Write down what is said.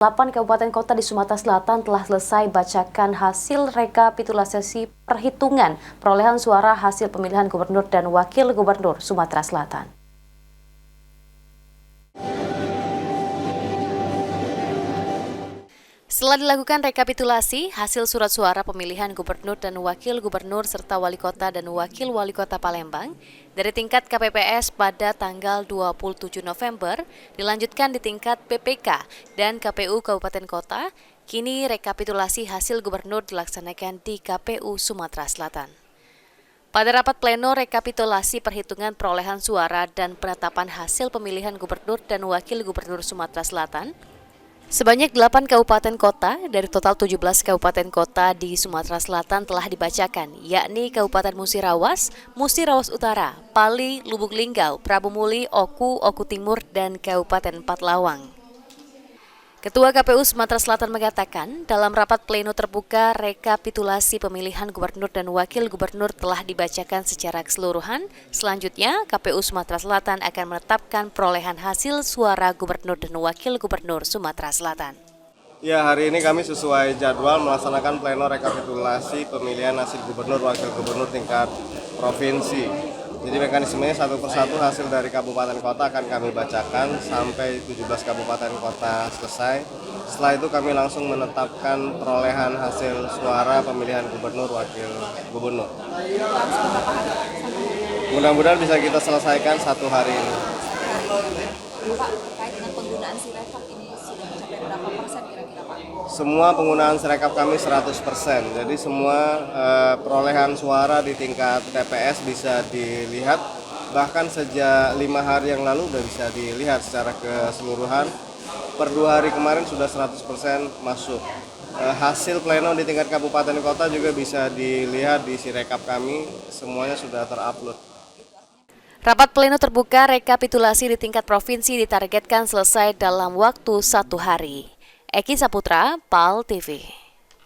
8 kabupaten kota di Sumatera Selatan telah selesai bacakan hasil rekapitulasi perhitungan perolehan suara hasil pemilihan gubernur dan wakil gubernur Sumatera Selatan. Setelah dilakukan rekapitulasi, hasil surat suara pemilihan gubernur dan wakil gubernur serta wali kota dan wakil wali kota Palembang dari tingkat KPPS pada tanggal 27 November dilanjutkan di tingkat PPK dan KPU Kabupaten Kota, kini rekapitulasi hasil gubernur dilaksanakan di KPU Sumatera Selatan. Pada rapat pleno rekapitulasi perhitungan perolehan suara dan penetapan hasil pemilihan gubernur dan wakil gubernur Sumatera Selatan, sebanyak 8 kabupaten kota dari total 17 kabupaten kota di Sumatera Selatan telah dibacakan, yakni Kabupaten Musirawas, Musirawas Utara, Pali, Lubuk Linggau, Prabu Muli, Oku, Oku Timur, dan Kabupaten Empat-Lawang. Ketua KPU Sumatera Selatan mengatakan, dalam rapat pleno terbuka, rekapitulasi pemilihan gubernur dan wakil gubernur telah dibacakan secara keseluruhan. Selanjutnya, KPU Sumatera Selatan akan menetapkan perolehan hasil suara gubernur dan wakil gubernur Sumatera Selatan. Ya, hari ini kami sesuai jadwal melaksanakan pleno rekapitulasi pemilihan hasil gubernur wakil gubernur tingkat provinsi. Jadi mekanismenya satu persatu hasil dari kabupaten kota akan kami bacakan sampai 17 kabupaten kota selesai. Setelah itu kami langsung menetapkan perolehan hasil suara pemilihan gubernur wakil gubernur. Mudah-mudahan bisa kita selesaikan satu hari ini. Pak, terkait dengan penggunaan Sirekap ini sudah mencapai berapa persen kira-kira Pak? Semua penggunaan Sirekap kami 100%. Jadi semua perolehan suara di tingkat TPS bisa dilihat. Bahkan sejak 5 hari yang lalu sudah bisa dilihat secara keseluruhan. Per 2 hari kemarin sudah 100% masuk. Hasil pleno di tingkat kabupaten kota juga bisa dilihat di Sirekap kami. Semuanya sudah terupload. Rapat pleno terbuka rekapitulasi di tingkat provinsi ditargetkan selesai dalam waktu 1 hari. Eki Saputra, PAL TV.